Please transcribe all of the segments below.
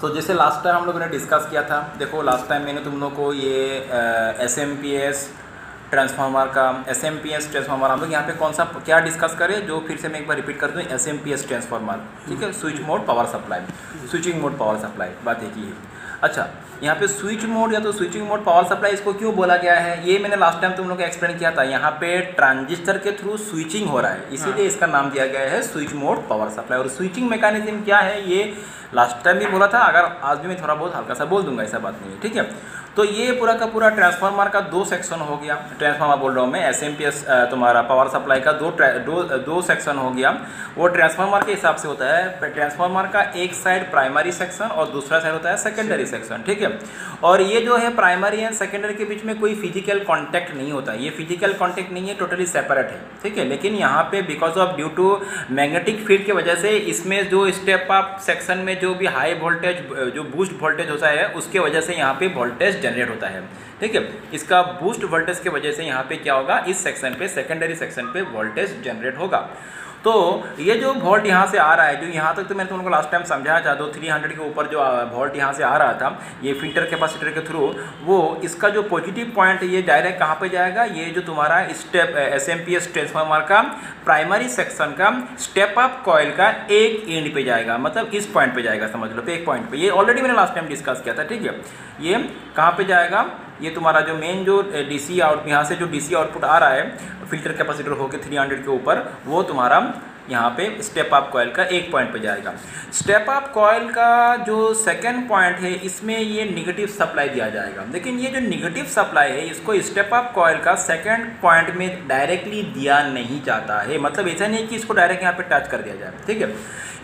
तो जैसे last time हम लोगों ने डिस्कस किया था, देखो लास्ट टाइम मैंने तुम लोग को ये SMPS ट्रांसफार्मर का SMPS ट्रांसफार्मर हम लोग यहाँ पे कौन सा क्या डिस्कस करें, जो फिर से मैं एक बार रिपीट कर दूँ, SMPS ट्रांसफार्मर, ठीक है, switch mode power supply, switching mode power supply, बात एक ही है। अच्छा, यहाँ पे स्विच मोड या तो स्विचिंग मोड पावर सप्लाई इसको क्यों बोला गया है, ये मैंने लास्ट टाइम तुम लोग को एक्सप्लेन किया था। यहाँ पे ट्रांजिस्टर के थ्रू स्विचिंग हो रहा है, इसीलिए इसका नाम दिया गया है स्विच मोड पावर सप्लाई। और स्विचिंग मैकेनिज्म क्या है ये लास्ट टाइम भी बोला था, अगर आज भी मैं थोड़ा बहुत हल्का सा बोल दूंगा, ऐसा बात नहीं है, ठीक है। तो ये पूरा का पूरा ट्रांसफार्मर का दो सेक्शन हो गया, ट्रांसफार्मर बोल रहा हूँ मैं, SMPS तुम्हारा पावर सप्लाई का दो सेक्शन हो गया। वो ट्रांसफार्मर के हिसाब से होता है, ट्रांसफार्मर का एक साइड प्राइमरी सेक्शन और दूसरा साइड होता है सेकेंडरी सेक्शन, ठीक है। और ये जो है प्राइमरी एंड सेकेंडरी के बीच में कोई फिजिकल कॉन्टैक्ट नहीं होता, ये फिजिकल कॉन्टैक्ट नहीं है, टोटली सेपरेट है, ठीक है। लेकिन यहाँ पे because of due to magnetic field की वजह से इसमें जो स्टेप अप सेक्शन में जो भी हाई वोल्टेज जो बूस्ट वोल्टेज होता है उसके वजह से यहाँ पे वोल्टेज जनरेट होता है, ठीक है। इसका बूस्ट वोल्टेज की वजह से यहाँ पे क्या होगा, इस सेक्शन पे सेकेंडरी सेक्शन पे वोल्टेज जनरेट होगा। तो ये जो वोल्ट यहाँ से आ रहा है, जो यहाँ तक तो मैंने तुमको लास्ट टाइम समझाया था, 300 के ऊपर जो वोल्ट यहाँ से आ रहा था ये फिल्टर कैपेसिटर के थ्रू, वो इसका जो पॉजिटिव पॉइंट ये डायरेक्ट कहाँ पे जाएगा, ये जो तुम्हारा स्टेप SMPS ट्रांसफार्मर का प्राइमरी सेक्शन का स्टेप अप कॉइल का एक एंड पे जाएगा, मतलब इस पॉइंट पे जाएगा, समझ लो, तो एक पॉइंट पे। ये ऑलरेडी मैंने लास्ट टाइम डिस्कस किया था, ठीक है। ये कहाँ पे जाएगा, ये तुम्हारा जो मेन जो DC आउट, यहाँ से जो DC आउटपुट आ रहा है फिल्टर कैपेसिटर होकर 300 के ऊपर, वो तुम्हारा यहाँ पे स्टेप अप कॉइल का एक पॉइंट पे जाएगा। स्टेप अप कॉइल का जो सेकंड पॉइंट है इसमें ये निगेटिव सप्लाई दिया जाएगा, लेकिन ये जो निगेटिव सप्लाई है इसको स्टेप अप कॉइल का सेकंड पॉइंट में डायरेक्टली दिया नहीं जाता है, मतलब ऐसा नहीं कि इसको डायरेक्ट यहाँ पे टच कर दिया जाए, ठीक है।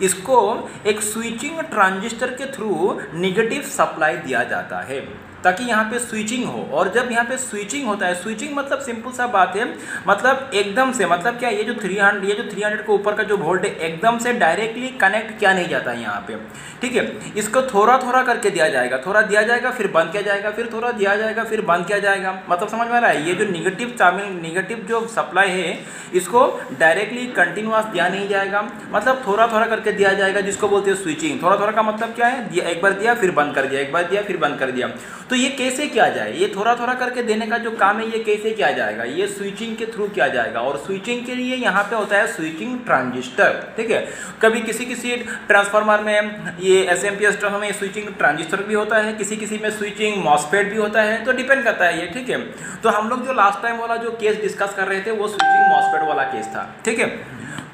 इसको एक स्विचिंग ट्रांजिस्टर के थ्रू निगेटिव सप्लाई दिया जाता है ताकि यहाँ पे स्विचिंग हो। और जब यहाँ पे स्विचिंग होता है, स्विचिंग मतलब सिंपल सा बात है, मतलब एकदम से, मतलब क्या, ये जो 300 के ऊपर का जो वोल्ट है एकदम से डायरेक्टली कनेक्ट किया नहीं जाता है यहाँ पे, ठीक है। इसको थोड़ा थोड़ा करके दिया जाएगा, थोड़ा दिया जाएगा फिर बंद किया जाएगा, फिर थोड़ा दिया जाएगा फिर बंद किया जाएगा, मतलब समझ में आ रहा है। ये जो निगेटिव जो सप्लाई है इसको डायरेक्टली कंटिन्यूअस दिया नहीं जाएगा, मतलब थोड़ा थोड़ा करके दिया जाएगा, जिसको बोलते हैं स्विचिंग। थोड़ा थोड़ा का मतलब क्या है, एक बार दिया फिर बंद कर दिया, एक बार दिया फिर बंद कर दिया। तो ये कैसे किया जाए, ये थोड़ा थोड़ा करके देने का जो काम है ये कैसे किया जाएगा, ये स्विचिंग के थ्रू किया जाएगा। और स्विचिंग के लिए यहाँ पे होता है स्विचिंग ट्रांजिस्टर, ठीक है। कभी किसी ट्रांसफार्मर में ये SMPS ट्रांसफार्मर में स्विचिंग ट्रांजिस्टर भी होता है, किसी में स्विचिंग मॉसफेट भी होता है, तो डिपेंड करता है ये, ठीक है। तो हम लोग जो लास्ट टाइम वाला जो केस डिस्कस कर रहे थे वो स्विचिंग मॉसफेट वाला केस था, ठीक है।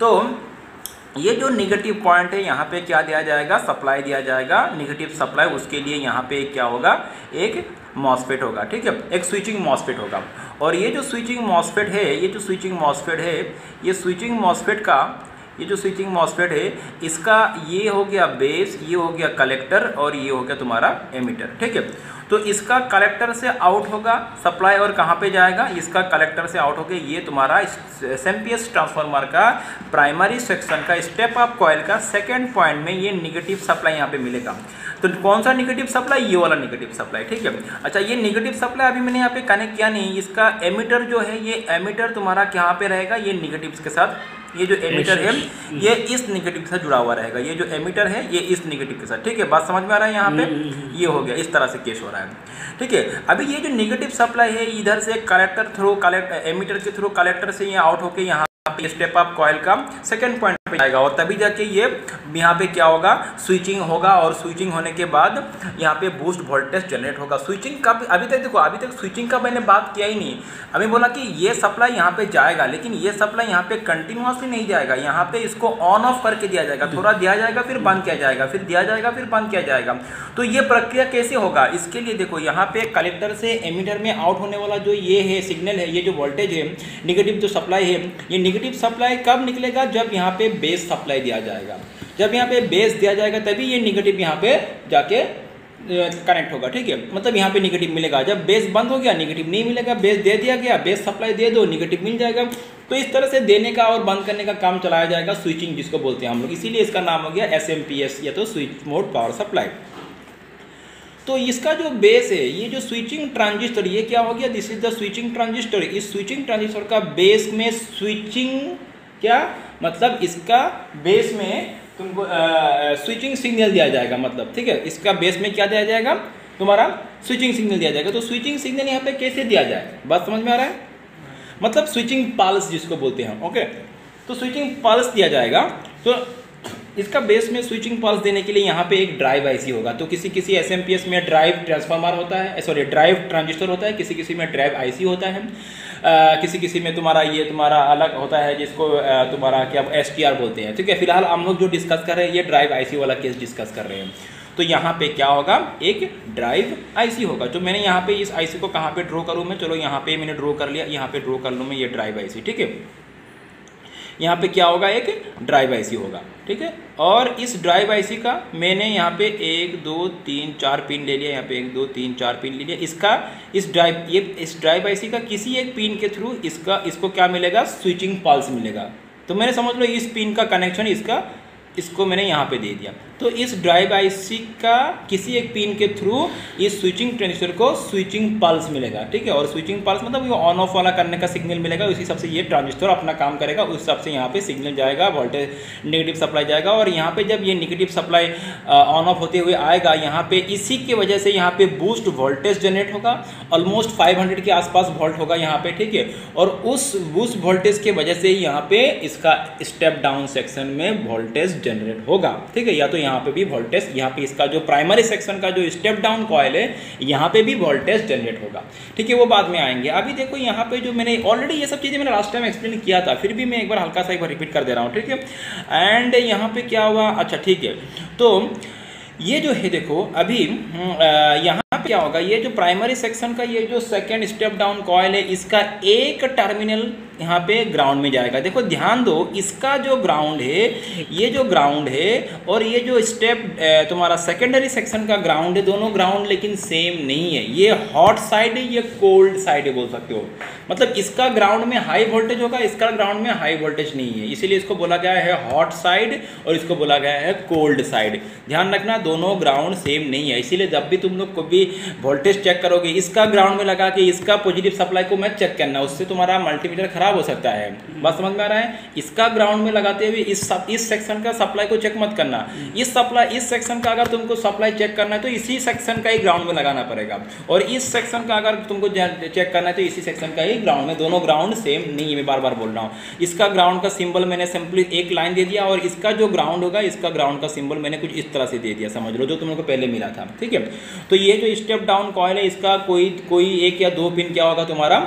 तो ये जो निगेटिव पॉइंट है यहाँ पे क्या दिया जाएगा, सप्लाई दिया जाएगा, निगेटिव सप्लाई, उसके लिए यहाँ पे क्या होगा, एक मॉसफेट होगा, ठीक है, एक स्विचिंग मॉसफेट होगा। और ये जो स्विचिंग मॉसफेट है, ये जो स्विचिंग मॉसफेट है इसका ये हो गया बेस, ये हो गया कलेक्टर और ये हो गया तुम्हारा एमीटर, ठीक है। तो इसका कलेक्टर से आउट होगा सप्लाई और कहाँ पे जाएगा, इसका कलेक्टर से आउट होकर ये तुम्हारा SMPS ट्रांसफार्मर का प्राइमरी सेक्शन का स्टेप अप कॉइल का सेकेंड पॉइंट में ये निगेटिव सप्लाई यहाँ पे मिलेगा। तो कौन सा निगेटिव सप्लाई, ये वाला निगेटिव सप्लाई, ठीक है। अच्छा, ये निगेटिव सप्लाई अभी मैंने यहाँ पे कनेक्ट किया नहीं, इसका एमीटर जो है, ये एमीटर तुम्हारा कहाँ पे रहेगा, ये निगेटिव के साथ, ये जो एमीटर है ये इस निगेटिव के साथ जुड़ा हुआ रहेगा, ये जो एमीटर है ये इस निगेटिव के साथ, ठीक है। बात समझ में आ रहा है, यहाँ पे ये हो गया, इस तरह से केस हो रहा है, ठीक है। अभी ये जो निगेटिव सप्लाई है इधर से कलेक्टर थ्रू एमीटर के थ्रू कलेक्टर से ये आउट होके यहाँ पे स्टेप अप कॉइल का सेकंड पॉइंट पे जाएगा और तभी जाके ये यहाँ पे क्या होगा, स्विचिंग होगा। और स्विचिंग होने के बाद यहाँ पे बूस्ट वोल्टेज जनरेट होगा। स्विचिंग का अभी तक देखो, अभी तक स्विचिंग का मैंने बात किया ही नहीं। अभी बोला कि ये सप्लाई यहाँ पे जाएगा, लेकिन ये सप्लाई यहाँ पे कंटिन्यूअसली नहीं जाएगा, यहाँ पे इसको ऑन ऑफ करके दिया जाएगा, थोड़ा दिया जाएगा फिर बंद किया जाएगा, फिर दिया जाएगा फिर बंद किया जाएगा। तो ये प्रक्रिया कैसे होगा, इसके लिए देखो यहाँ पे कलेक्टर से एमीटर में आउट होने वाला जो ये है सिग्नल है, ये जो वोल्टेज है, निगेटिव जो सप्लाई है, ये निगेटिव सप्लाई कब निकलेगा, जब यहाँ पे बेस सप्लाई दिया जाएगा। जब यहाँ पे बेस दिया जाएगा तभी ये निगेटिव यहाँ पे जाके कनेक्ट होगा, ठीक है। मतलब यहाँ पे निगेटिव मिलेगा। जब बेस बंद हो गया निगेटिव नहीं मिलेगा, बेस दे दिया गया, बेस सप्लाई दे दो, निगेटिव मिल जाएगा। तो इस तरह से देने का और बंद करने का काम चलाया जाएगा, स्विचिंग जिसको बोलते हैं हम लोग, इसीलिए इसका नाम हो गया SMPS या तो स्विच मोड पावर सप्लाई। तो इसका जो बेस है, ये जो स्विचिंग ट्रांजिस्टर, ये क्या हो गया, this is the switching transistor. इस स्विचिंग ट्रांजिस्टर का बेस में स्विचिंग क्या मतलब, इसका बेस में तुमको स्विचिंग सिग्नल दिया जाएगा, मतलब ठीक है, इसका बेस में क्या दिया जाएगा, तुम्हारा स्विचिंग सिग्नल दिया जाएगा। तो स्विचिंग सिग्नल यहाँ पे कैसे दिया जाए, बात समझ में आ रहा है, मतलब स्विचिंग पल्स जिसको बोलते हैं। ओके, तो स्विचिंग पल्स दिया जाएगा। तो इसका बेस में स्विचिंग पल्स देने के लिए यहाँ पे एक ड्राइव आईसी होगा। तो किसी किसी एसएमपीएस में ड्राइव ट्रांसफार्मर होता है, सॉरी ड्राइव ट्रांजिस्टर होता है, किसी किसी में ड्राइव आईसी होता है, किसी किसी में तुम्हारा ये तुम्हारा अलग होता है जिसको तुम्हारा क्या एसटीआर बोलते हैं। ठीक है, फिलहाल हम लोग जो डिस्कस कर रहे हैं ये ड्राइव आईसी वाला केस डिस्कस कर रहे हैं। तो यहाँ पे क्या होगा, एक ड्राइव आईसी होगा। जो मैंने यहाँ पे इस आईसी को कहाँ पे ड्रॉ करूँ मैं, चलो यहाँ पे मैंने ड्रॉ कर लिया, यहाँ पे ड्रॉ कर लूँ मैं ये ड्राइव आईसी। ठीक है, यहाँ पे क्या होगा, एक ड्राइव आईसी होगा। ठीक है, और इस ड्राइव आईसी का मैंने यहाँ पे 1 2 3 4 पिन ले लिया, यहाँ पे 1 2 3 4 पिन ले लिया। इसका इस ड्राइव आईसी का किसी एक पिन के थ्रू इसको क्या मिलेगा, स्विचिंग पल्स मिलेगा। तो मैंने समझ लो इस पिन का कनेक्शन इसको मैंने यहाँ पे दे दिया। तो इस ड्राइव आईसी का किसी एक पिन के थ्रू इस स्विचिंग ट्रांजिस्टर को स्विचिंग पल्स मिलेगा। ठीक है, और स्विचिंग पल्स मतलब ये ऑन ऑफ वाला करने का सिग्नल मिलेगा, उसी हिसाब से ये ट्रांजिस्टर अपना काम करेगा, उस हिसाब से यहाँ पे सिग्नल जाएगा, वोल्टेज नेगेटिव सप्लाई जाएगा। और यहाँ पे जब ये नेगेटिव सप्लाई ऑन ऑफ होते हुए आएगा, यहाँ पे इसी की वजह से यहाँ पे बूस्ट वोल्टेज जनरेट होगा, ऑलमोस्ट 500 के आसपास वोल्ट होगा यहाँ पे। ठीक है, और उस बूस्ट वोल्टेज के वजह से यहाँ पे इसका स्टेप डाउन सेक्शन में वोल्टेज जनरेट होगा। ठीक है, या तो यहाँ पे भी वोल्टेज, यहाँ पे इसका जो प्राइमरी सेक्शन का जो स्टेप डाउन कॉइल है यहाँ पे भी वोल्टेज जनरेट होगा। ठीक है, वो बाद में आएंगे। अभी देखो यहाँ पे जो मैंने ऑलरेडी ये सब चीजें मैंने लास्ट टाइम एक्सप्लेन किया था, फिर भी मैं एक बार हल्का सा एक बार रिपीट कर दे रहा हूँ। ठीक है, एंड यहाँ पे क्या हुआ, अच्छा ठीक है, तो ये जो है देखो अभी यहाँ पे क्या होगा, ये जो प्राइमरी सेक्शन का ये जो सेकेंड स्टेप डाउन कॉइल है, इसका एक टर्मिनल यहाँ पे ग्राउंड में जाएगा। देखो ध्यान दो, इसका जो ग्राउंड है, ये जो ग्राउंड है और ये जो स्टेप तुम्हारा सेकेंडरी सेक्शन का ग्राउंड है, दोनों ग्राउंड लेकिन सेम नहीं है। ये हॉट साइड है, ये कोल्ड साइड है बोल सकते हो। मतलब इसका ग्राउंड में हाई वोल्टेज होगा, इसका ग्राउंड में हाई वोल्टेज नहीं है, इसीलिए इसको बोला गया है हॉट साइड और इसको बोला गया है कोल्ड साइड। ध्यान रखना, दोनों ग्राउंड सेम नहीं है, इसीलिए जब भी तुम लोग को भी वोल्टेज चेक करोगे, इसका ग्राउंड में लगा के इसका पॉजिटिव सप्लाई को मत चेक करना, उससे तुम्हारा मल्टीमीटर खराब हो सकता है। बात समझ में आ रहा है, इसका ग्राउंड में लगाते हुए इस सेक्शन का सप्लाई को चेक मत करना। इस सेक्शन का अगर तुमको सप्लाई चेक करना है तो इसी सेक्शन का ही ग्राउंड में लगाना पड़ेगा, और इस सेक्शन का अगर तुमको चेक करना है तो इसी सेक्शन का ही ग्राउंड में। दोनों ग्राउंड सेम नहीं है, मैं बार बार बोल रहा हूँ। इसका ग्राउंड का सिंबल मैंने सिंपली एक लाइन दे दिया, और इसका जो ग्राउंड होगा, इसका ग्राउंड का सिंबल मैंने कुछ इस तरह से दे दिया, समझ लो, जो तुम लोग को पहले मिला था। ठीक है, तो ये जो स्टेप डाउन कॉइल है, इसका कोई 1 या 2 पिन क्या होगा तुम्हारा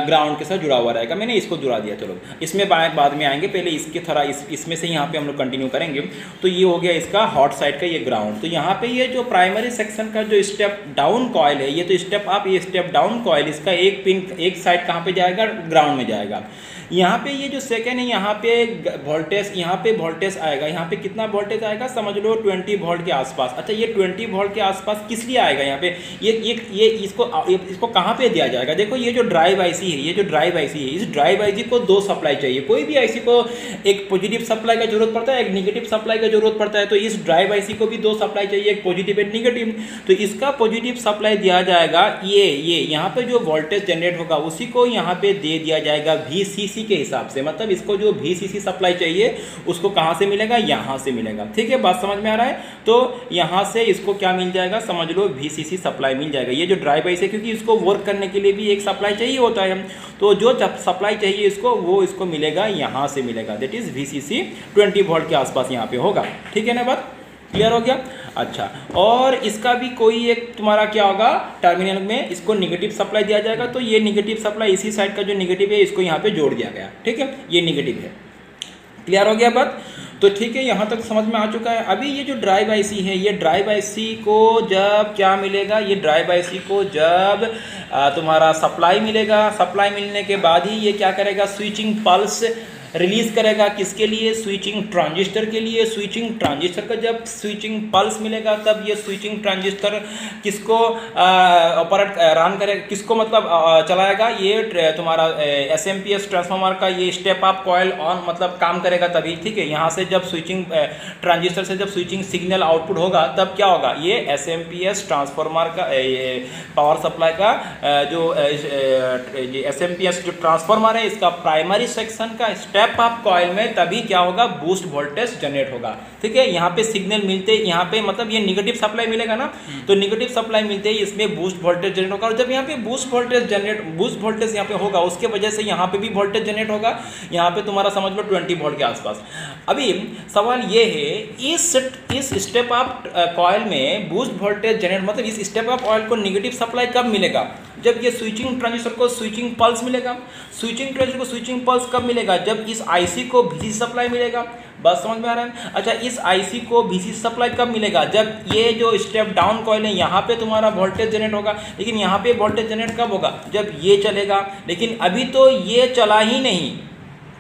ग्राउंड के साथ जुड़ा हुआ रहेगा। मैंने इसको जुड़ा दिया, चलो इसमें बाद में आएंगे, पहले इसके थोड़ा इसमें से यहाँ पे हम लोग कंटिन्यू करेंगे। तो ये हो गया इसका हॉट साइड का ये ग्राउंड। तो यहाँ पे ये जो प्राइमरी सेक्शन का जो स्टेप डाउन कॉइल है, ये तो स्टेप अप, ये स्टेप डाउन कॉइल, इसका एक पिन एक साइड कहाँ पे जाएगा, ग्राउंड में जाएगा। यहाँ पे ये जो सेकेंड है, यहाँ पे वोल्टेज आएगा, यहाँ पे कितना वोल्टेज आएगा, समझ लो 20 वोल्ट के आसपास। अच्छा, ये 20 वोल्ट के आसपास किस लिए आएगा यहाँ पे, ये इसको कहाँ पे दिया जाएगा। देखो ये जो ड्राइव आईसी है, इस ड्राइव आईसी को 2 सप्लाई चाहिए। कोई भी आईसी को एक पॉजिटिव सप्लाई का जरूरत पड़ता है, एक निगेटिव सप्लाई का जरूरत पड़ता है। तो इस ड्राइव आईसी को भी 2 सप्लाई चाहिए, एक पॉजिटिव एक निगेटिव। तो इसका पॉजिटिव सप्लाई दिया जाएगा, ये यहाँ पे जो वोल्टेज जनरेट होगा उसी को यहाँ पे दे दिया जाएगा VCC के हिसाब से। मतलब इसको जो VCC सप्लाई चाहिए उसको कहाँ से मिलेगा, यहाँ से मिलेगा। ठीक है, बात समझ में आ रहा है। तो यहाँ से इसको क्या मिल जाएगा, समझ लो VCC सप्लाई मिल जाएगा। ये जो ड्राइव आईसी है, क्योंकि इसको वर्क करने के लिए भी एक सप्लाई चाहिए होता है, तो जो सप्लाई चाहिए इसको, वो इसको मिलेगा, यहाँ से मिलेगा, दैट इज VCC 20 वोल्ट के आसपास यहाँ पे होगा। ठीक है ना, बात क्लियर हो गया। अच्छा, और इसका भी कोई एक तुम्हारा क्या होगा, टर्मिनल में इसको निगेटिव सप्लाई दिया जाएगा। तो ये निगेटिव सप्लाई, इसी साइड का जो निगेटिव है, इसको यहाँ पे जोड़ दिया गया। ठीक है, ये निगेटिव है, क्लियर हो गया बात। तो ठीक है, यहाँ तक समझ में आ चुका है। अभी ये जो ड्राइव आईसी है, ये ड्राइव आईसी को जब क्या मिलेगा, ये ड्राइव आईसी को जब तुम्हारा सप्लाई मिलेगा, सप्लाई मिलने के बाद ही ये क्या करेगा, स्विचिंग पल्स रिलीज करेगा। किसके लिए, स्विचिंग ट्रांजिस्टर के लिए। स्विचिंग ट्रांजिस्टर का जब स्विचिंग पल्स मिलेगा, तब ये स्विचिंग ट्रांजिस्टर किसको ऑपरेट रन करेगा, किसको मतलब चलाएगा, ये तुम्हारा एसएमपीएस ट्रांसफार्मर का ये स्टेप अप कॉइल ऑन मतलब काम करेगा तभी। ठीक है, यहाँ से जब स्विचिंग ट्रांजिस्टर से जब स्विचिंग सिग्नल आउटपुट होगा, तब क्या होगा, ये एसएमपीएस ट्रांसफार्मर का पावर सप्लाई का जो एसएमपीएस जो ट्रांसफार्मर है, इसका प्राइमरी सेक्शन का स्टेप स्टेप अप कॉइल में तभी क्या होगा, बूस्ट वोल्टेज जनरेट होगा। ठीक है, यहाँ पे सिग्नल मिलते, यहाँ पे मतलब ये निगेटिव सप्लाई मिलेगा ना, तो निगेटिव सप्लाई मिलते ही इसमें बूस्ट वोल्टेज जनरेट होगा, और जब यहाँ पे बूस्ट वोल्टेज यहाँ पे होगा, उसके वजह से यहाँ पे भी वोल्टेज जनरेट होगा, यहाँ पे तुम्हारा समझ लो 20 वोल्ट के आसपास। अभी सवाल ये है, इस स्टेप अप कॉइल में बूस्ट वोल्टेज जनरेट मतलब इस स्टेप अप कॉइल को निगेटिव सप्लाई कब मिलेगा, जब ये स्विचिंग ट्रांजिस्टर को स्विचिंग पल्स मिलेगा। स्विचिंग ट्रांजिस्टर को स्विचिंग पल्स कब मिलेगा, जब इस आईसी को VCC सप्लाई मिलेगा। बात समझ में आ रहा है? अच्छा, इस आईसी को VCC सप्लाई कब मिलेगा, जब ये जो स्टेप डाउन कॉइल है यहाँ पे तुम्हारा वोल्टेज जनरेट होगा। लेकिन यहाँ पे वोल्टेज जनरेट कब होगा, जब ये चलेगा। लेकिन अभी तो ये चला ही नहीं।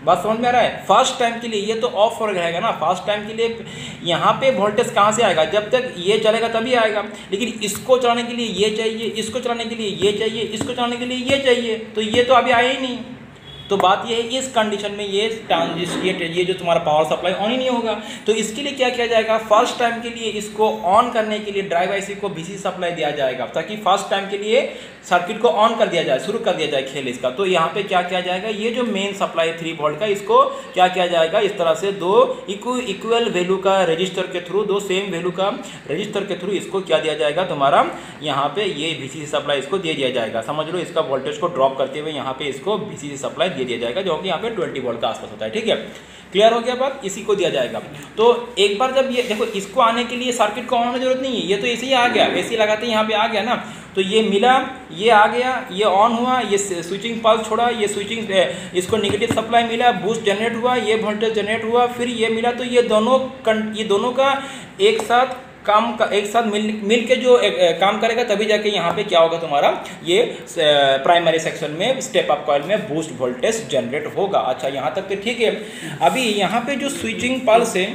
बात समझ में आ रहा है? फर्स्ट टाइम के लिए ये तो ऑफ हो रहेगा ना, फर्स्ट टाइम के लिए यहाँ पे वोल्टेज कहाँ से आएगा, जब तक ये चलेगा तभी आएगा। लेकिन इसको चलाने के लिए ये चाहिए, इसको चलाने के लिए ये चाहिए, इसको चलाने के लिए ये चाहिए, तो ये तो अभी आया ही नहीं। तो बात ये है, इस कंडीशन में ये ट्रांजिस्टर, ये जो तुम्हारा पावर सप्लाई ऑन ही नहीं होगा। तो इसके लिए क्या किया जाएगा, फर्स्ट टाइम के लिए इसको ऑन करने के लिए ड्राइव आईसी को VCC सप्लाई दिया जाएगा, ताकि फर्स्ट टाइम के लिए सर्किट को ऑन कर दिया जाए, शुरू कर दिया जाए खेल इसका। तो यहाँ पे क्या किया जाएगा, ये जो मेन सप्लाई 3 वोल्ट का, इसको क्या किया जाएगा, इस तरह से दो इक्वल वैल्यू का रजिस्टर के थ्रू, दो सेम वैल्यू का रजिस्टर के थ्रू इसको क्या दिया जाएगा, तुम्हारा यहाँ पे ये VCC सप्लाई इसको दे दिया जाएगा। समझ लो, इसका वोल्टेज को ड्रॉप करते हुए यहाँ पे इसको VCC सप्लाई दे दिया जाएगा, जो कि यहाँ पे 20 वोल्ट का आसपास होता है। ठीक है, क्लियर हो गया बात? इसी को दिया जाएगा। तो एक बार जब ये देखो, इसको आने के लिए सर्किट को ऑन होने की जरूरत नहीं है, ये तो ऐसे ही आ गया, ऐसे ही लगाते यहाँ पे आ गया ना। तो ये मिला, ये आ गया, ये ऑन हुआ, ये स्विचिंग पल्स छोड़ा, ये स्विचिंग, इसको नेगेटिव सप्लाई मिला, बूस्ट जनरेट हुआ, ये वोल्टेज जनरेट हुआ, फिर ये मिला। तो ये दोनों का एक साथ एक साथ मिल के जो काम करेगा, तभी जाके यहाँ पे क्या होगा, तुम्हारा ये प्राइमरी सेक्शन में स्टेप अप कॉइल में बूस्ट वोल्टेज जनरेट होगा। अच्छा, यहाँ तक तो ठीक है। अभी यहाँ पे जो स्विचिंग पल्स है,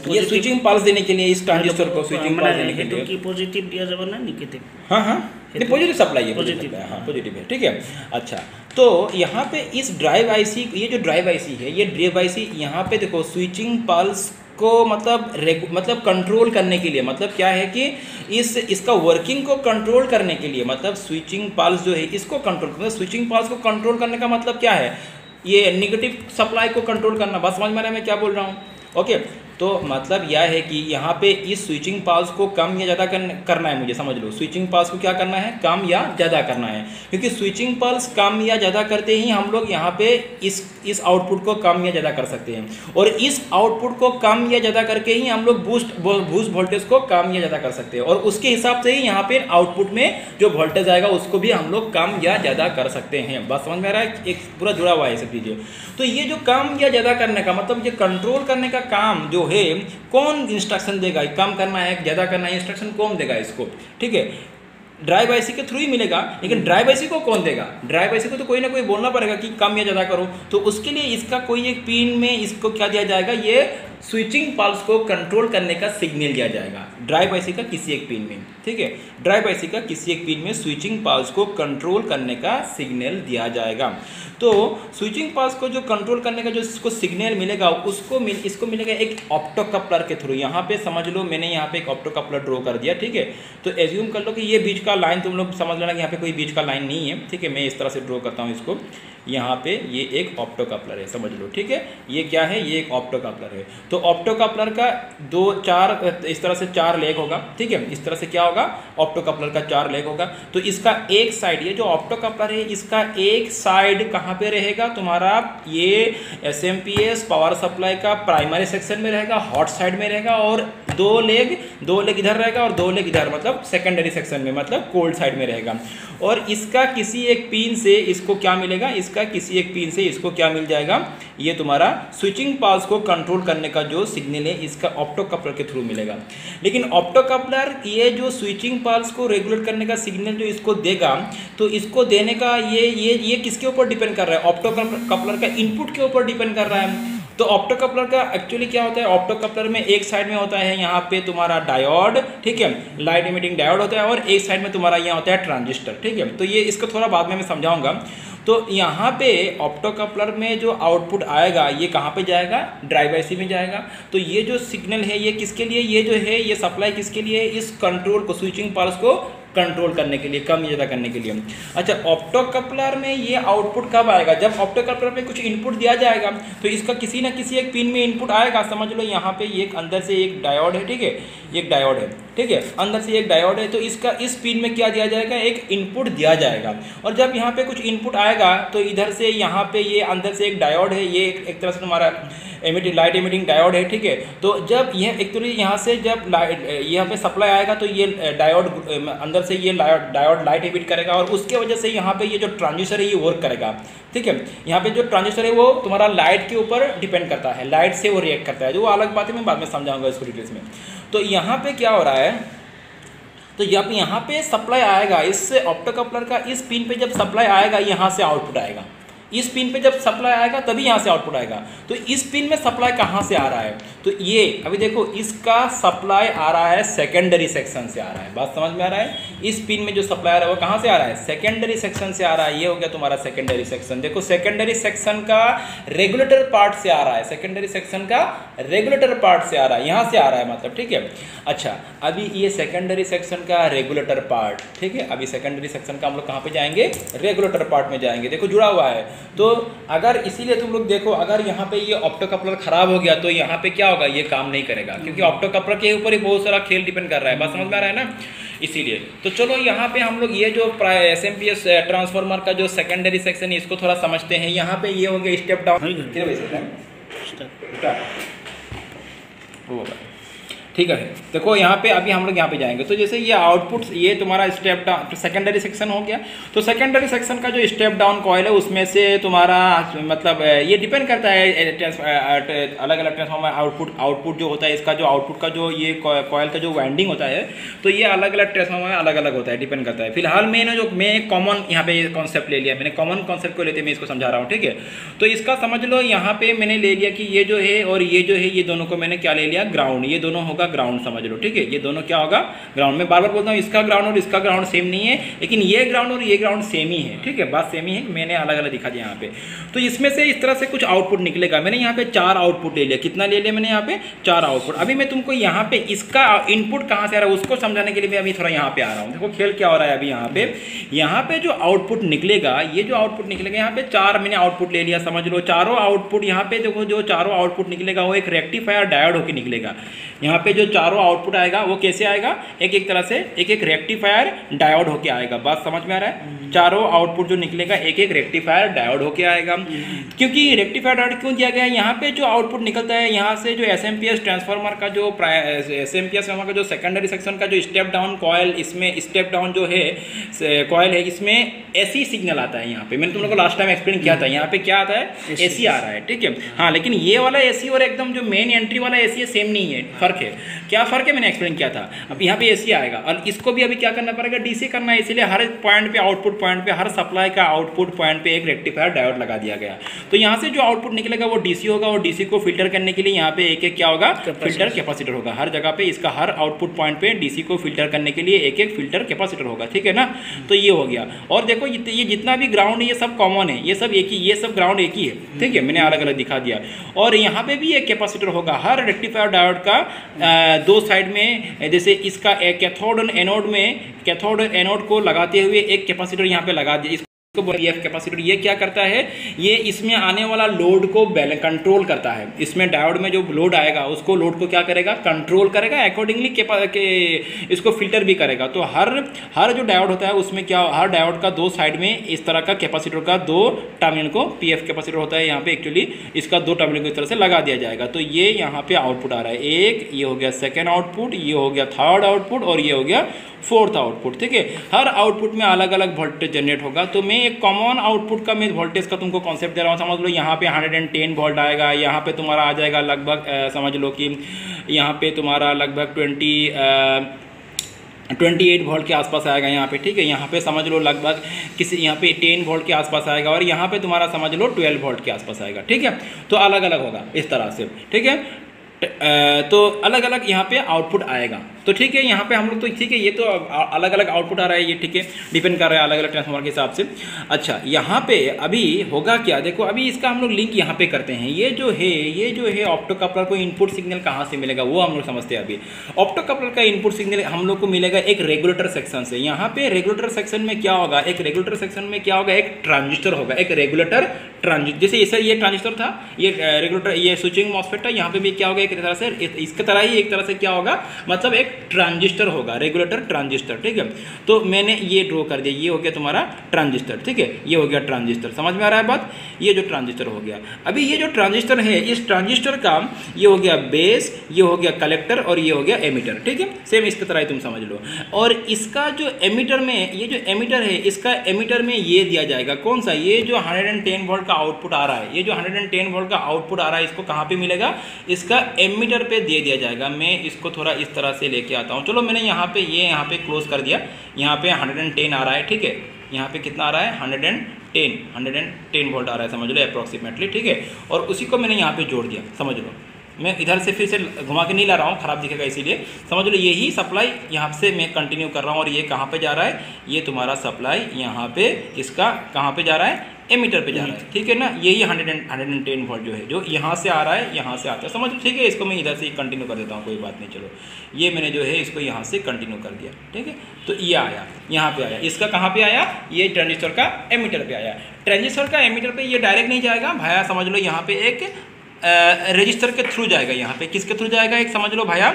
ये स्विचिंग पल्स देने के लिए इस ट्रांजिस्टर को स्विचिंग पल्स देने के लिए पॉजिटिव दिया जाएगा ना नेगेटिव? हाँ, पॉजिटिव सप्लाई है, पॉजिटिव है, हाँ पॉजिटिव है। ठीक है, अच्छा, तो यहाँ पे इस ड्राइव आईसी, ये जो ड्राइव आईसी है, ये ड्राइव आईसी यहाँ पे देखो स्विचिंग पल्स को मतलब कंट्रोल करने के लिए, मतलब क्या है कि इसका वर्किंग को कंट्रोल करने के लिए, मतलब स्विचिंग पल्स जो है इसको कंट्रोल, मतलब स्विचिंग पल्स को कंट्रोल करने का मतलब क्या है, ये नेगेटिव सप्लाई को कंट्रोल करना। बस समझ में आ रहा है मैं क्या बोल रहा हूँ? ओके, तो मतलब यह है कि यहाँ पे इस स्विचिंग पल्स को कम या ज़्यादा करना है, मुझे समझ लो, स्विचिंग पल्स को क्या करना है, कम या ज़्यादा करना है। क्योंकि स्विचिंग पल्स कम या ज़्यादा करते ही हम लोग यहाँ पे इस आउटपुट को कम या ज़्यादा कर सकते हैं, और इस आउटपुट को कम या ज़्यादा करके ही हम लोग बूस्ट वोल्टेज को कम या ज़्यादा कर सकते हैं, और उसके हिसाब से ही यहाँ पे आउटपुट में जो वोल्टेज आएगा उसको भी हम लोग कम या ज़्यादा कर सकते हैं। बस समझ में आ रहा है? एक पूरा जुड़ा हुआ है सब चीज़ें। तो ये जो कम या ज़्यादा करने का मतलब, ये कंट्रोल करने का काम जो है, कौन इंस्ट्रक्शन देगा, कम करना है ज़्यादा करना है, इंस्ट्रक्शन कौन देगा इसको? ठीक है, ड्राइव आईसी के थ्रू ही मिलेगा। लेकिन ड्राइव आईसी को कौन देगा? ड्राइव आईसी को तो कोई ना कोई बोलना पड़ेगा कि कम या ज़्यादा करो। तो उसके लिए इसका कोई एक पिन में इसको क्या दिया जाएगा, ये स्विचिंग पल्स को कंट्रोल करने का सिग्नल दिया जाएगा ड्राइव आईसी का किसी एक पिन में। ठीक है, ड्राइव आईसी का किसी एक पिन में स्विचिंग पल्स को कंट्रोल करने का सिग्नल दिया जाएगा। तो स्विचिंग पल्स को जो कंट्रोल करने का जो इसको सिग्नल मिलेगा, इसको मिलेगा एक ऑप्टो कपलर के थ्रू। यहाँ पे समझ लो, मैंने यहाँ पे एक ऑप्टो कपलर ड्रॉ कर दिया। ठीक है, तो एज्यूम कर लो कि ये बीच का लाइन, तुम लोग समझ लेना कि यहाँ पे कोई बीच का लाइन नहीं है। ठीक है, मैं इस तरह से ड्रॉ करता हूँ इसको। यहाँ पे ये एक ऑप्टो कपलर है, समझ लो। ठीक है, ये क्या है, ये एक ऑप्टो कपलर है। तो ऑप्टो कपलर का इस तरह से 4 लेग होगा। ठीक है, इस तरह से क्या होगा, ऑप्टो कपलर का 4 लेग होगा। तो इसका एक साइड, ये जो ऑप्टो कपलर है, इसका एक साइड कहाँ पे रहेगा तुम्हारा, ये एसएमपीएस पावर सप्लाई का प्राइमरी सेक्शन में रहेगा, हॉट साइड में रहेगा, और दो लेग इधर रहेगा और 2 लेग इधर, मतलब सेकेंडरी सेक्शन में, मतलब कोल्ड साइड में रहेगा। और इसका किसी एक पिन से इसको क्या मिलेगा, इसका किसी एक पिन से इसको क्या मिल जाएगा, ये तुम्हारा स्विचिंग पल्स को कंट्रोल करने का जो सिग्नल है, इसका ऑप्टो कपलर के थ्रू मिलेगा। लेकिन ऑप्टो कपलर ये जो स्विचिंग पल्स को रेगुलेट करने का सिग्नल जो इसको देगा, तो इसको देने का ये किसके ऊपर डिपेंड कर रहा है, ऑप्टो कपलर का इनपुट के ऊपर डिपेंड कर रहा है। तो ऑप्टो कपलर का एक्चुअली क्या होता है, ऑप्टो कपलर में एक साइड में होता है यहाँ पे तुम्हारा डायोड, ठीक है, लाइट इमिटिंग डायोड होता है, और एक साइड में तुम्हारा यहाँ होता है ट्रांजिस्टर। ठीक है, तो ये इसको थोड़ा बाद में मैं समझाऊंगा। तो यहाँ पे ऑप्टो कपलर में जो आउटपुट आएगा, ये कहाँ पे जाएगा, ड्राइव आईसी में जाएगा। तो ये जो सिग्नल है, ये किसके लिए, ये जो है ये सप्लाई किसके लिए है, इस कंट्रोल को, स्विचिंग पल्स को कंट्रोल करने के लिए, कम ज़्यादा करने के लिए। अच्छा, ऑप्टो कपलर में ये आउटपुट कब आएगा? जब ऑप्टो कपलर में कुछ इनपुट दिया जाएगा तो इसका किसी ना किसी एक पिन में इनपुट आएगा। समझ लो यहाँ पे एक अंदर से एक डायोड है, ठीक है, एक डायोड है, ठीक है, अंदर से एक डायोड है, तो इसका इस पिन में क्या दिया जाएगा? एक इनपुट दिया जाएगा। और जब यहाँ पे कुछ इनपुट आएगा तो इधर से यहाँ पे ये अंदर से एक डायोड है, ये एक तरह से तुम्हारा लाइट एमिटिंग डायोड है, ठीक है। तो जब यह एक तो यहाँ से जब यहाँ पे सप्लाई आएगा तो ये डायोड अंदर से ये डायोड लाइट एमिट करेगा और उसके वजह से यहाँ पे ये जो ट्रांजिस्टर है ये वर्क करेगा, ठीक है। यहाँ पे जो ट्रांजिस्टर है वो तुम्हारा लाइट के ऊपर डिपेंड करता है, लाइट से वो रिएक्ट करता है, जो अलग बात है, मैं बाद में समझाऊंगा इसको डिटेल्स में। तो यहाँ पे क्या हो रहा है, तो जब यहाँ पे सप्लाई आएगा, इस ऑप्टो कपलर का इस पिन पे जब सप्लाई आएगा यहाँ से आउटपुट आएगा, इस पिन पे जब सप्लाई आएगा तभी यहाँ से आउटपुट आएगा। तो इस पिन में सप्लाई कहाँ से आ रहा है? तो ये अभी देखो इसका सप्लाई आ रहा है सेकेंडरी सेक्शन से आ रहा है। बात समझ में आ रहा है? इस पिन में जो सप्लाई आ रहा है वो कहाँ से आ रहा है? सेकेंडरी सेक्शन से आ रहा है। ये हो गया तुम्हारा सेकेंडरी सेक्शन। देखो सेकेंडरी सेक्शन का रेगुलेटर पार्ट से आ रहा है, सेकेंडरी सेक्शन का रेगुलेटर पार्ट से आ रहा है, यहाँ से आ रहा है मतलब, ठीक है। अच्छा, अभी ये सेकेंडरी सेक्शन का रेगुलेटर पार्ट, ठीक है, अभी सेकेंडरी सेक्शन का हम लोग कहाँ पे जाएंगे? रेगुलेटर पार्ट में जाएंगे। देखो जुड़ा हुआ है। तो अगर इसीलिए तुम लोग देखो, अगर यहाँ पे ये ऑप्टो कपलर खराब हो गया तो यहाँ पे क्या होगा? ये काम नहीं करेगा, क्योंकि ऑप्टो कपलर के ऊपर ही बहुत सारा खेल डिपेंड कर रहा है। बात समझ में आ रहा है ना? इसीलिए तो चलो यहाँ पे हम लोग ये जो एसएमपीएस ट्रांसफार्मर का जो सेकेंडरी सेक्शन है इसको थोड़ा समझते हैं। यहाँ पे ये हो गया स्टेप डाउन, ठीक है। देखो यहाँ पे अभी हम लोग यहाँ पे जाएंगे तो जैसे ये आउटपुट, ये तुम्हारा स्टेप डाउन सेकेंडरी सेक्शन हो गया। तो सेकेंडरी सेक्शन का जो स्टेप डाउन कॉइल है उसमें से तुम्हारा मतलब ये डिपेंड करता है अलग अलग ट्रांसफार्मर आउटपुट जो होता है, इसका जो आउटपुट का जो ये कॉइल का जो वाइंडिंग होता है तो ये अलग अलग ट्रांसफार्मर अलग अलग होता है, डिपेंड करता है। फिलहाल मैं कॉमन यहाँ पे कॉन्सेप्ट ले लिया, मैंने कॉमन कॉन्सेप्ट को लेते मैं इसको समझा रहा हूँ, ठीक है। तो इसका समझ लो यहाँ पे मैंने ले लिया कि ये जो है और ये जो है, ये दोनों को मैंने क्या ले लिया? ग्राउंड। ये दोनों होगा ग्राउंड, समझ लो, ठीक है। ये दोनों क्या होगा? ग्राउंड। में बार बार बोलता हूँ इसका ग्राउंड और इसका ग्राउंड सेम नहीं है, लेकिन ये ग्राउंड और ये ग्राउंड सेम ही है, ठीक है। बात सेम ही है, मैंने अलग अलग दिखा दिया यहाँ पे। तो इसमें से इस तरह से कुछ आउटपुट निकलेगा। मैंने यहाँ पे 4 आउटपुट ले लिया। कितना ले लिया मैंने यहाँ पे? 4 आउटपुट। अभी मैं तुमको यहाँ पे इसका इनपुट कहाँ से आ रहा है उसको समझाने के लिए मैं अभी थोड़ा यहाँ पे आ रहा हूँ। देखो खेल क्या हो रहा है अभी यहाँ पे जो आउटपुट निकलेगा, ये जो आउटपुट निकलेगा यहाँ पे 4 मैंने आउटपुट ले लिया, समझ लो। चारों आउटपुट यहाँ पे देखो, जो चारों आउटपुट निकलेगा वो एक रेक्टिफायर डायोड होकर निकलेगा। यहाँ पे जो चारों आउटपुट आएगा वो कैसे आएगा? एक तरह से एक रेक्टिफायर डायोड होके आएगा। बात समझ में आ रहा है? चारों आउटपुट जो निकलेगा एक रेक्टिफायर डायोड होके आएगा। क्योंकि रेक्टिफायर डायोड क्यों दिया गया है? यहाँ पे जो आउटपुट निकलता है यहाँ से, जो एसएमपीएस ट्रांसफार्मर का जो जो सेकेंडरी सेक्शन का जो स्टेप डाउन कॉयल, इसमें स्टेप डाउन जो है कॉयल है, इसमें एसी सिग्नल आता है। यहाँ पे मैंने तुम लोगों को लास्ट टाइम एक्सप्लेन किया था, यहाँ पे क्या आता है? एसी आ रहा है, ठीक है। हाँ, लेकिन ये वाला एसी और एकदम जो मेन एंट्री वाला एसी है सेम नहीं है, फर्क है। क्या फर्क है? मैंने एक्सप्लेन किया था। अब यहाँ पे एसी आएगा और इसको भी अभी क्या करना पड़ेगा? डीसी करना है। इसलिए हर पॉइंट पे, आउटपुट पॉइंट पे, हर सप्लाई का आउटपुट पॉइंट पे एक रेक्टिफायर डायोड लगा दिया गया। तो यहाँ से जो आउटपुट निकलेगा वो डीसी होगा और डीसी को फिल्टर करने के लिए यहाँ पे एक क्या होगा? फिल्टर कैपेसिटर होगा। हर जगह पे इसका हर आउटपुट पॉइंट पे डीसी को फिल्टर करने के लिए एक फिल्टर कैपेसिटर होगा, ठीक है ना। तो ये हो गया। और देखो ये जितना भी ग्राउंड है ये सब कॉमन है, ये सब एक ही, ये सब ग्राउंड एक ही है, ठीक है। मैंने अलग अलग दिखा दिया। और यहाँ पे भी एक कैपेसिटर होगा। हर रेक्टिफायर डायोड का 2 साइड में, जैसे इसका कैथोड और एनोड में, कैथोड और एनोड को लगाते हुए एक कैपेसिटर यहाँ पे लगा दिया। पीएफ कैपेसिटर ये क्या करता है? ये इसमें आने वाला लोड को कंट्रोल करता है। इसमें डायोड में जो लोड आएगा उसको, लोड को क्या करेगा? कंट्रोल करेगा, अकॉर्डिंगली इसको फिल्टर भी करेगा। तो हर जो डायोड होता है उसमें क्या, हर डायोड का 2 साइड में इस तरह का कैपेसिटर का 2 टर्मिनल को, पीएफ कैपेसिटर होता है यहाँ पे, एक्चुअली इसका 2 टर्मिनल को इस तरह से लगा दिया जाएगा। तो ये यहाँ पे आउटपुट आ रहा है एक, ये हो गया सेकेंड आउटपुट, ये हो गया थर्ड आउटपुट और ये हो गया 4th आउटपुट, ठीक है। हर आउटपुट में अलग अलग वोल्टेज जनरेट होगा। तो मैं एक कॉमन आउटपुट का मैं वोल्टेज का तुमको कॉन्सेप्ट दे रहा हूँ। समझ लो यहाँ पे 110 वोल्ट आएगा, यहाँ पे तुम्हारा आ जाएगा लगभग समझ लो कि यहाँ पे तुम्हारा लगभग 28 वोल्ट के आसपास आएगा यहाँ पे, ठीक है। यहाँ पे समझ लो लगभग यहाँ पे 10 वोल्ट के आसपास आएगा और यहाँ पे तुम्हारा समझ लो 12 वोल्ट के आसपास आएगा, ठीक है। तो अलग अलग होगा इस तरह से, ठीक है। तो अलग अलग यहाँ पे आउटपुट आएगा। तो ठीक है, यहाँ पे हम लोग तो ठीक है, ये तो अलग अलग आउटपुट आ रहा है, ये ठीक है, डिपेंड कर रहा है अलग अलग ट्रांसफार्मर के हिसाब से। अच्छा, यहाँ पे अभी होगा क्या, देखो अभी इसका हम लोग लिंक यहाँ पे करते हैं। ये जो है ऑप्टो कपलर को इनपुट सिग्नल कहाँ से मिलेगा वो हम लोग समझते हैं। अभी ऑप्टो कपलर का इनपुट सिग्नल हम लोग को मिलेगा एक रेगुलेटर सेक्शन से। यहाँ पे रेगुलेटर सेक्शन में क्या होगा, एक रेगुलेटर सेक्शन में क्या होगा, एक ट्रांजिस्टर होगा, एक रेगुलेटर ट्रांजिस्टर, जैसे इसे ये ट्रांजिस्टर था, ये रेगुलेटर, ये स्विचिंग मॉसफेट था, यहाँ पे भी क्या होगा, एक तरह से इसके तरह ही एक तरह से क्या होगा, मतलब एक ट्रांजिस्टर होगा, रेगुलेटर ट्रांजिस्टर। ठीक है, तो मैंने ये ड्रॉ कर दिया, ये हो गया तुम्हारा ट्रांजिस्टर। ठीक है, ये हो गया ट्रांजिस्टर, समझ में आ रहा है बात, ये जो ट्रांजिस्टर हो गया। अभी ये जो ट्रांजिस्टर है, इस ट्रांजिस्टर का ये हो गया बेस, ये हो गया कलेक्टर और ये हो गया एमीटर। ठीक है, सेम इसकी तरह ही तुम समझ लो। और इसका जो एमीटर में, ये जो एमीटर है, इसका एमीटर में ये दिया जाएगा, कौन सा, ये जो 110 वोल्ट का आउटपुट आ रहा है, ये जो 110 वोल्ट का आउटपुट आ रहा है, इसको कहाँ पे मिलेगा, इसका एमीटर पे दे दिया जाएगा। मैं इसको थोड़ा इस तरह से लेके आता हूँ, चलो मैंने यहाँ पे ये यहाँ पे क्लोज कर दिया, यहाँ पे 110 आ रहा है। ठीक है, यहाँ पे कितना आ रहा है, 110 वोल्ट आ रहा है, समझ लो अप्रॉक्सीमेटली। ठीक है, और उसी को मैंने यहाँ पे जोड़ दिया, समझ लो। मैं इधर से फिर से घुमा के नहीं ला रहा हूँ, खराब दिखेगा इसीलिए, समझ लो यही सप्लाई यहाँ से मैं कंटिन्यू कर रहा हूँ। और ये कहाँ पे जा रहा है, ये तुम्हारा सप्लाई यहाँ पे इसका कहाँ पे जा रहा है, एमीटर पे जा रहा है। ठीक है ना, यही 110 वोल्ट जो है, जो यहाँ से आ रहा है, यहाँ से आता है, समझ लो। ठीक है, इसको मैं इधर से कंटिन्यू कर देता हूँ, कोई बात नहीं। चलो, ये मैंने जो है इसको यहाँ से कंटिन्यू कर दिया। ठीक है, तो ये आया, यहाँ पे आया, इसका कहाँ पे आया, ये ट्रांजिस्टर का एमीटर पे आया। ट्रांजिस्टर का एमीटर पे ये डायरेक्ट नहीं जाएगा भाया, समझ लो यहाँ पे एक रजिस्टर के थ्रू जाएगा। यहाँ पे किसके थ्रू जाएगा, एक समझ लो भैया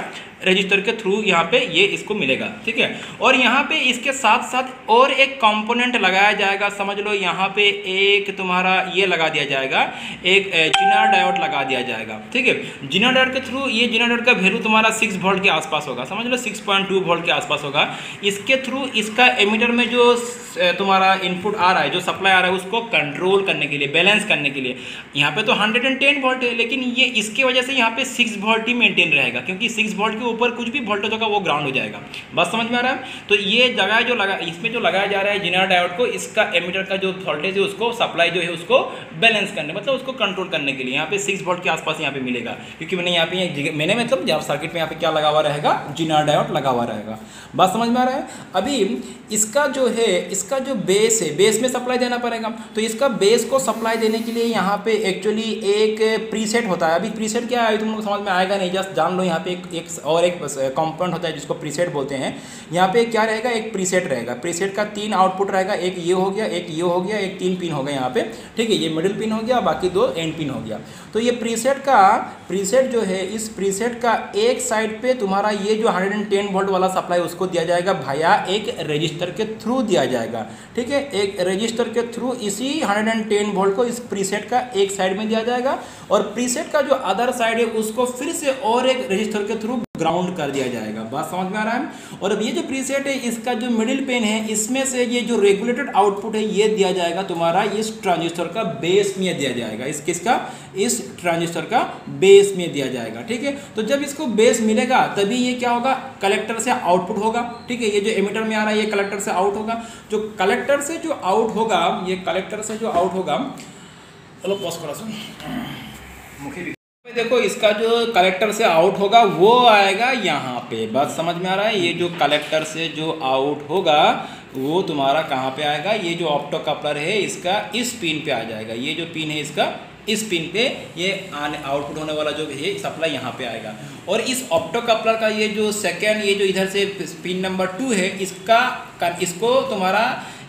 रजिस्टर के थ्रू यहाँ पे ये इसको मिलेगा। ठीक है, और यहाँ पे इसके साथ साथ और एक कंपोनेंट लगाया जाएगा, समझ लो यहाँ पे एक तुम्हारा ये लगा दिया जाएगा, एक जिनर डायोड लगा दिया जाएगा। ठीक है, जिनर डायोड के थ्रू, ये जिनर डायोड का वैल्यू तुम्हारा 6 वोल्ट के आसपास होगा, समझ लो 6.2 वोल्ट के आसपास होगा। इसके थ्रू इसका एमीटर में जो तुम्हारा इनपुट आ रहा है, जो सप्लाई आ रहा है, उसको कंट्रोल करने के लिए, बैलेंस करने के लिए, यहाँ पे तो 110 वोल्ट है, लेकिन ये इसकी वजह से यहाँ पे 6 वोल्ट ही मेंटेन रहेगा, क्योंकि 6 वोल्ट के ऊपर कुछ भी वोल्टेज होगा वो ग्राउंड हो जाएगा। बस समझ में आ रहा है। तो ये जगह जो लगा, इसमें जो लगाया जा रहा है जिनर डायोड को, इसका एमीटर का जो वोल्टेज है उसको सप्लाई जो है उसको बैलेंस करने, मतलब उसको कंट्रोल करने के लिए यहाँ पे 6 वोल्ट के आसपास यहाँ पे मिलेगा, क्योंकि मैंने यहाँ पे मैंने मतलब जब सर्किट में यहाँ पे क्या लगा हुआ रहेगा, जिनर डायोड लगा हुआ रहेगा। बात समझ में आ रहा है। अभी इसका जो है, इसका जो बेस है, बेस में सप्लाई देना पड़ेगा। तो इसका बेस को सप्लाई देने के लिए यहाँ पे एक्चुअली एक प्रीसेट होता है। अभी प्रीसेट क्या है तुम लोग समझ में आएगा नहीं, जस्ट जान लो। यहाँ पे एक कंपोनेंट होता है जिसको प्रीसेट बोलते हैं। यहाँ पे क्या रहेगा, एक प्रीसेट रहेगा। प्रीसेट का 3 आउटपुट रहेगा, एक ये हो गया, एक ये हो गया, एक 3 पिन हो गया यहाँ पे। ठीक है, ये मिडिल पिन हो गया, बाकी 2 एंड पिन हो गया। तो ये प्रीसेट जो है, इस प्रीसेट का एक साइड पे तुम्हारा ये जो 110 वोल्ट वाला सप्लाई उसको दिया जाएगा भाया एक रजिस्टर के थ्रू दिया जाएगा। ठीक है, एक रजिस्टर के थ्रू इसी 110 वोल्ट को इस प्रीसेट का एक साइड में दिया जाएगा, और प्रीसेट का जो अदर साइड है उसको फिर से और एक रजिस्टर के थ्रू ग्राउंड कर दिया जाएगा। बात समझ में आ रहा है। और अब ये जो प्रीसेट है, इसका जो मिडिल पिन है, इसमें से ये जो रेगुलेटेड आउटपुट है ये दिया जाएगा तुम्हारा इस ट्रांजिस्टर का बेस में दिया जाएगा। इस किसका, इस ट्रांजिस्टर का बेस में दिया जाएगा। ठीक है, तो जब इसको बेस मिलेगा तभी ये क्या होगा, कलेक्टर से आउटपुट होगा। ठीक है, ये जो एमीटर में आ रहा है ये कलेक्टर से आउट होगा। जो कलेक्टर से जो आउट होगा, ये कलेक्टर से जो आउट होगा, चलो पॉज करो सुन मुखी। देखो, इसका जो कलेक्टर से आउट होगा वो आएगा यहाँ पे। बात समझ में आ रहा है। ये जो कलेक्टर से जो आउट होगा वो तुम्हारा कहाँ पे आएगा, ये जो ऑप्टो कपलर है इसका इस पिन पे आ जाएगा। ये जो पिन है इसका इस पिन पे ये आउटपुट होने वाला जो है सप्लाई यहाँ पे आएगा। और इस ऑप्टो कपलर का ये जो सेकेंड, ये जो इधर से पिन नंबर 2 है, इसको तुम्हारा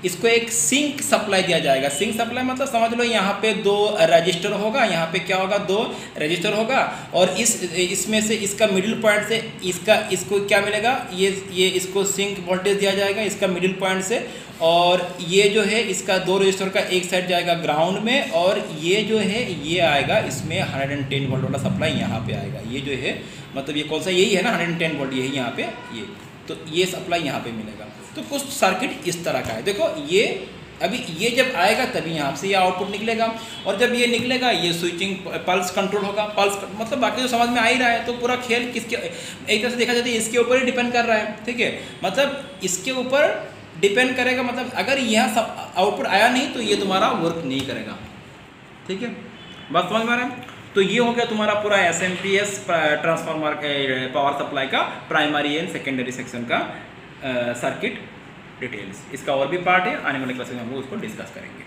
इसको एक सिंक सप्लाई दिया जाएगा। सिंक सप्लाई मतलब समझ लो यहाँ पे 2 रजिस्टर होगा, यहाँ पे क्या होगा, 2 रजिस्टर होगा, और इसमें से इसका मिडिल पॉइंट से इसको क्या मिलेगा, ये इसको सिंक वोल्टेज दिया जाएगा इसका मिडिल पॉइंट से। और ये जो है इसका 2 रजिस्टर का एक साइड जाएगा ग्राउंड में, और ये जो है ये आएगा इसमें 110 वोल्ट वाला सप्लाई यहाँ पे आएगा। ये जो है मतलब ये कौन सा, यही है ना 110 वोल्ट, यही यहाँ पे ये, तो ये सप्लाई यहाँ पे मिलेगा। तो कुछ सर्किट इस तरह का है। देखो, ये अभी ये जब आएगा तभी यहाँ से ये आउटपुट निकलेगा, और जब ये निकलेगा ये स्विचिंग पल्स कंट्रोल होगा। पल्स मतलब बाकी जो समझ में आ ही रहा है। तो पूरा खेल किसके, एक तरह से देखा जाए तो इसके ऊपर ही डिपेंड कर रहा है। ठीक है, मतलब इसके ऊपर डिपेंड करेगा, मतलब अगर यहाँ सब आउटपुट आया नहीं तो ये तुम्हारा वर्क नहीं करेगा। ठीक है, बात समझ में आ रहा है। तो ये हो गया तुम्हारा पूरा SMPS ट्रांसफार्मर पावर सप्लाई का प्राइमरी एंड सेकेंडरी सेक्शन का सर्किट डिटेल्स। इसका और भी पार्ट है, आने वाले क्लासेस में हम लोग उसको डिस्कस करेंगे।